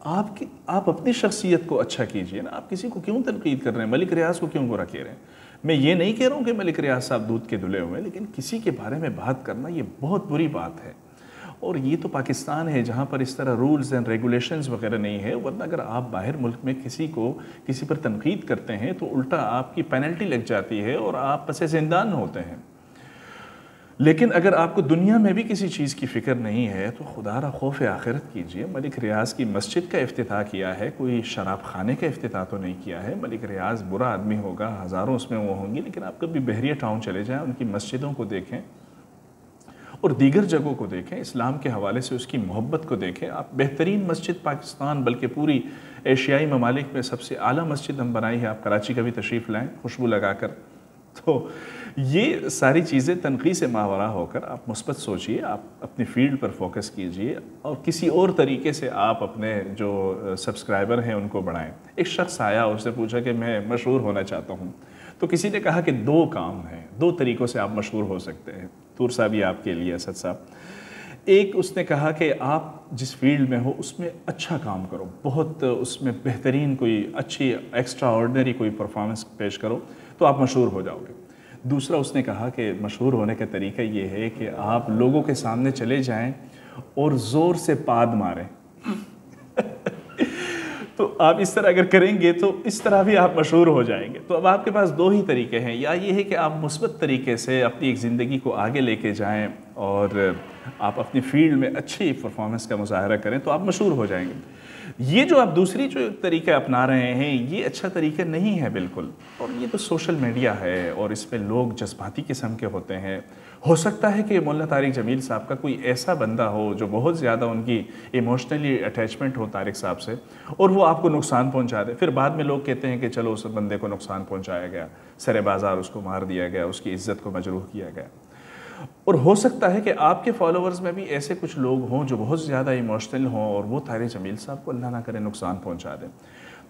آپ اپنی شخصیت کو اچھا کیجئے نا. آپ کسی کو کیوں تنقید کر رہے ہیں؟ ملک ریاض کو کیوں برا کہہ رہے ہیں؟ میں یہ نہیں کہہ رہا ہوں کہ ملک ریاض صاحب دودھ کے دھلے ہوئے ہیں، لیکن کسی کے بارے میں بات کرنا یہ بہت بری بات ہے. اور یہ تو پاکستان ہے جہاں پر اس طرح رولز اینڈ ریگولیشنز وغیرہ نہیں ہے، ورنہ اگر آپ باہر ملک میں کسی پر تنقید کرتے ہیں تو الٹا آپ کی پینلٹی لگ جاتی ہے اور آپ پس زندان ہوتے ہیں. لیکن اگر آپ کو دنیا میں بھی کسی چیز کی فکر نہیں ہے تو خدا را خوف آخرت کیجئے. ملک ریاض کی مسجد کا افتتاح کیا ہے، کوئی شراب خانے کا افتتاح تو نہیں کیا ہے. ملک ریاض برا آدمی ہوگا، ہزاروں اس میں وہ ہوں گی، لیکن آپ کبھی بحریہ ٹاؤن چلے جائیں، ان کی مسجدوں کو دیکھیں اور دیگر جگہوں کو دیکھیں، اسلام کے حوالے سے اس کی محبت کو دیکھیں. آپ بہترین مسجد پاکستان بلکہ پوری ایشیائی ممالک میں سب سے اعلیٰ مسجد ہم بنائی ہے. آپ کراچی کا بھی تشریف لائیں خوشبو لگا کر. تو یہ ساری چیزیں تنقید سے ماورا ہو کر آپ مثبت سوچئے، آپ اپنی فیلڈ پر فوکس کیجئے اور کسی اور طریقے سے آپ اپنے جو سبسکرائبر ہیں ان کو بڑھائیں. ایک شخص آیا، اس سے پوچھا کہ میں مشہور ہونا چاہتا ہوں، تو کسی نے کہا کہ 2 کام ہیں، 2 طریقوں سے آپ مشہور ہو سکتے ہیں. طور صاحب یہ آپ کے لیے، اسد صاحب. ایک اس نے کہا کہ آپ جس فیلڈ میں ہو اس میں اچھا کام کرو، بہت اس میں بہترین کوئی اچھی ایکسٹرا آرڈنری کوئی پرفارمنس پیش کرو تو آپ مشہور ہو جاؤ گے. دوسرا اس نے کہا کہ مشہور ہونے کا طریقہ یہ ہے کہ آپ لوگوں کے سامنے چلے جائیں اور زور سے پاد ماریں. تو آپ اس طرح اگر کریں گے تو اس طرح بھی آپ مشہور ہو جائیں گے. تو اب آپ کے پاس 2 ہی طریقے ہیں، یا یہ ہے کہ آپ مثبت طریقے سے اپنی ایک زندگی کو آگے لے کے جائیں اور آپ اپنی فیلڈ میں اچھی پرفارمنس کا مظاہرہ کریں تو آپ مشہور ہو جائیں گے. یہ جو آپ دوسری جو طریقہ اپنا رہے ہیں یہ اچھا طریقہ نہیں ہے بالکل. اور یہ تو سوشل میڈیا ہے اور اس پہ لوگ جذباتی قسم کے ہوتے ہیں. ہو سکتا ہے کہ مولانا طارق جمیل صاحب کا کوئی ایسا بندہ ہو جو بہت زیادہ ان کی ایموشنلی اٹیچمنٹ ہو طارق صاحب سے، اور وہ آپ کو نقصان پہنچا دے. پھر بعد میں لوگ کہتے ہیں کہ چلو اس بندے کو نقصان پہنچایا گیا، سر بازار اس کو مار دیا گیا، اس کی عزت کو مجروح کیا گیا. اور ہو سکتا ہے کہ آپ کے فالوورز میں بھی ایسے کچھ لوگ ہوں جو بہت زیادہ ایموشنل ہوں اور وہ طارق جمیل صاحب کو اللہ نہ کرے نقصان پہنچا دیں.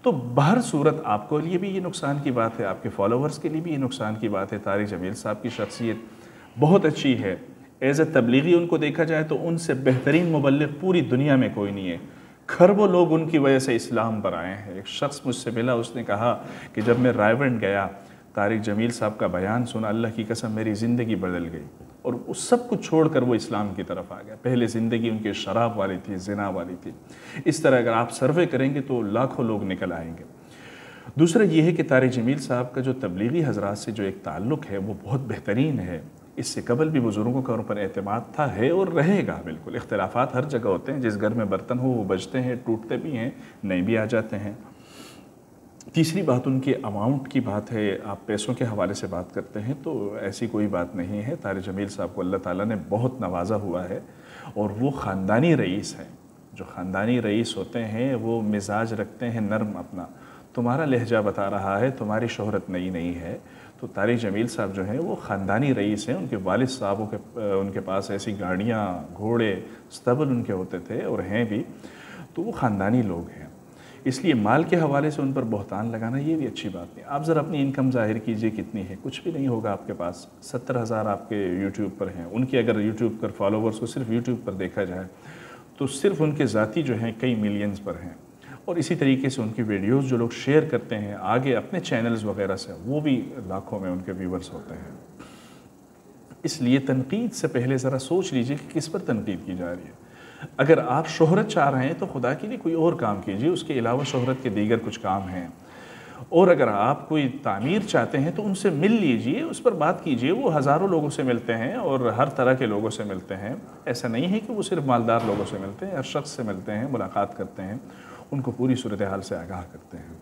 تو بہر صورت آپ کو لیے بھی یہ نقصان کی بات ہے، آپ کے فالوورز کے لیے بھی یہ نقصان کی بات ہے. طارق جمیل صاحب کی شخصیت بہت اچھی ہے. ایز اے تبلیغی ان کو دیکھا جائے تو ان سے بہترین مبلغ پوری دنیا میں کوئی نہیں ہے. کھربوں لوگ ان کی وجہ سے اسلام پر آئے ہیں. ایک شخص مجھ سے ملا، اس نے کہا کہ جب میں رائے گیا طارق جمیل صاحب کا بیان سنا، اللہ کی قسم میری زندگی بدل گئی. اور اس سب کو چھوڑ کر وہ اسلام کی طرف آ گیا. پہلے زندگی ان کی شراب والی تھی، زنا والی تھی. اس طرح اگر آپ سروے کریں گے تو لاکھوں لوگ نکل آئیں گے. دوسرا یہ ہے کہ طارق جمیل صاحب کا جو تبلیغی حضرات سے جو ایک تعلق ہے وہ بہت بہترین ہے. اس سے قبل بھی بزرگوں کا ان پر اعتماد تھا، ہے اور رہے گا. بالکل اختلافات ہر جگہ ہوتے ہیں، جس گھر میں برتن ہو وہ بجتے ہیں، ٹوٹتے بھی ہیں، نئے بھی آ جاتے ہیں. تیسری بات ان کے اماؤنٹ کی بات ہے. آپ پیسوں کے حوالے سے بات کرتے ہیں تو ایسی کوئی بات نہیں ہے. طارق جمیل صاحب کو اللہ تعالیٰ نے بہت نوازا ہوا ہے اور وہ خاندانی رئیس ہیں. جو خاندانی رئیس ہوتے ہیں وہ مزاج رکھتے ہیں نرم اپنا. تمہارا لہجہ بتا رہا ہے تمہاری شہرت نئی نہیں ہے. تو طارق جمیل صاحب جو ہیں وہ خاندانی رئیس ہیں. ان کے والد صاحبوں ان کے پاس ایسی گاڑیاں، گھوڑے، استبل ان کے ہوتے تھے اور ہیں بھی. تو وہ خاندانی لوگ ہیں. اس لیے مال کے حوالے سے ان پر بہتان لگانا یہ بھی اچھی بات نہیں. آپ ذرا اپنی انکم ظاہر کیجئے کتنی ہے. کچھ بھی نہیں ہوگا آپ کے پاس. 70,000 آپ کے یوٹیوب پر ہیں. ان کے اگر یوٹیوب پر فالوورز کو صرف یوٹیوب پر دیکھا جائے تو صرف ان کے ذاتی جو ہیں کئی ملینز پر ہیں. اور اسی طریقے سے ان کی ویڈیوز جو لوگ شیئر کرتے ہیں آگے اپنے چینلز وغیرہ سے، وہ بھی لاکھوں میں ان کے ویورز ہوتے ہیں. اس لیے تنقید سے پہلے ذرا سوچ لیجئے کہ کس پر تنقید کی جا رہی ہے. اگر آپ شہرت چاہ رہے ہیں تو خدا کے لیے کوئی اور کام کیجئے، اس کے علاوہ شہرت کے دیگر کچھ کام ہیں. اور اگر آپ کوئی تعمیر چاہتے ہیں تو ان سے مل لیجئے، اس پر بات کیجئے. وہ ہزاروں لوگوں سے ملتے ہیں اور ہر طرح کے لوگوں سے ملتے ہیں. ایسا نہیں ہے کہ وہ صرف مالدار لوگوں سے ملتے ہیں. ہر شخص سے ملتے ہیں، ملاقات کرتے ہیں، ان کو پوری صورتحال سے آگاہ کرتے ہیں.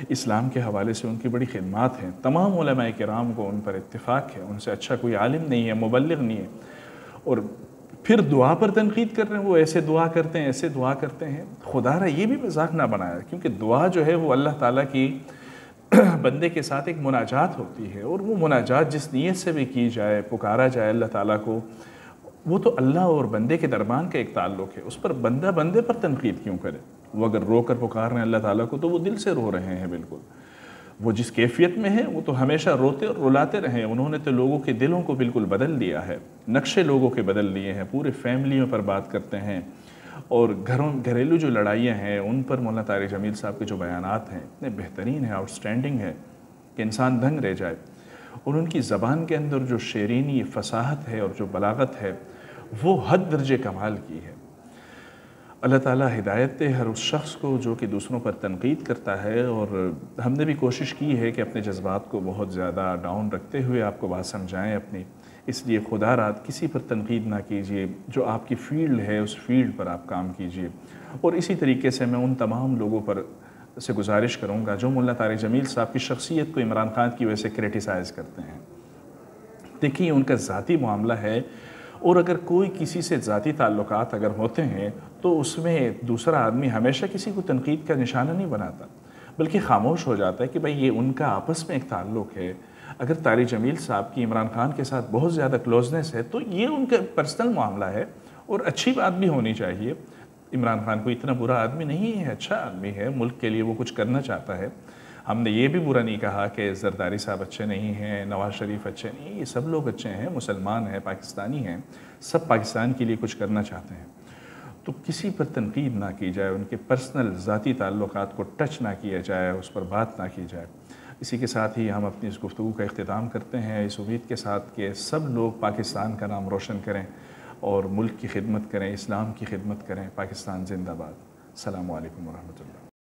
اسلام کے حوالے سے ان کی بڑی خدمات ہیں. تمام علماء کرام کو ان پر اتفاق ہے. ان سے اچھا کوئی عالم نہیں ہے، مبلغ نہیں ہے. اور پھر دعا پر تنقید کر رہے ہیں. وہ ایسے دعا کرتے ہیں، ایسے دعا کرتے ہیں. خدا را یہ بھی مذاق نہ بنایا، کیونکہ دعا جو ہے وہ اللہ تعالیٰ کی بندے کے ساتھ ایک مناجات ہوتی ہے. اور وہ مناجات جس نیت سے بھی کی جائے، پکارا جائے اللہ تعالیٰ کو، وہ تو اللہ اور بندے کے درمیان کا ایک تعلق ہے. اس پر بندہ بندے پر تنقید کیوں کرے؟ وہ اگر رو کر پکار رہے ہیں اللہ تعالیٰ کو تو وہ دل سے رو رہے ہیں. بالکل وہ جس کیفیت میں ہے وہ تو ہمیشہ روتے اور رلاتے رہے. انہوں نے تو لوگوں کے دلوں کو بالکل بدل دیا ہے، نقشے لوگوں کے بدل لیے ہیں. پورے فیملیوں پر بات کرتے ہیں اور گھریلو جو لڑائیاں ہیں ان پر مولانا طارق جمیل صاحب کے جو بیانات ہیں اتنے بہترین ہیں، آؤٹ اسٹینڈنگ ہے کہ انسان دنگ رہ جائے، اور ان کی زبان کے اندر جو شیرینی فصاحت ہے اور جو بلاغت ہے وہ حد درجے کمال کی ہے۔ اللہ تعالیٰ ہدایت دے ہر اس شخص کو جو کہ دوسروں پر تنقید کرتا ہے، اور ہم نے بھی کوشش کی ہے کہ اپنے جذبات کو بہت زیادہ ڈاؤن رکھتے ہوئے آپ کو بات سمجھائیں اپنی، اس لیے خدا رات کسی پر تنقید نہ کیجیے، جو آپ کی فیلڈ ہے اس فیلڈ پر آپ کام کیجیے۔ اور اسی طریقے سے میں ان تمام لوگوں پر سے گزارش کروں گا جو مولانا طارق جمیل صاحب کی شخصیت کو عمران خان کی وجہ سے کرٹیسائز کرتے ہیں، دیکھیں ان کا ذاتی معاملہ ہے، اور اگر کوئی کسی سے ذاتی تعلقات اگر ہوتے ہیں تو اس میں دوسرا آدمی ہمیشہ کسی کو تنقید کا نشانہ نہیں بناتا، بلکہ خاموش ہو جاتا ہے کہ بھئی یہ ان کا آپس میں ایک تعلق ہے۔ اگر طارق جمیل صاحب کی عمران خان کے ساتھ بہت زیادہ کلوزنس ہے تو یہ ان کا پرسنل معاملہ ہے، اور اچھی بات بھی ہونی چاہیے۔ عمران خان کوئی اتنا برا آدمی نہیں ہے، اچھا آدمی ہے، ملک کے لیے وہ کچھ کرنا چاہتا ہے۔ ہم نے یہ بھی برا نہیں کہا کہ زرداری صاحب اچھے نہیں ہیں، نواز شریف اچھے نہیں، یہ سب لوگ اچھے ہیں، مسلمان ہیں، پاکستانی ہیں، سب پاکستان کے لیے کچھ کرنا چاہتے ہیں۔ تو کسی پر تنقید نہ کی جائے، ان کے پرسنل ذاتی تعلقات کو ٹچ نہ کیا جائے، اس پر بات نہ کی جائے۔ اسی کے ساتھ ہی ہم اپنی اس گفتگو کا اختتام کرتے ہیں اس امید کے ساتھ کہ سب لوگ پاکستان کا نام روشن کریں اور ملک کی خدمت کریں، اسلام کی خدمت کریں۔ پاکستان زندہ باد۔ السلام علیکم ورحمۃ اللہ۔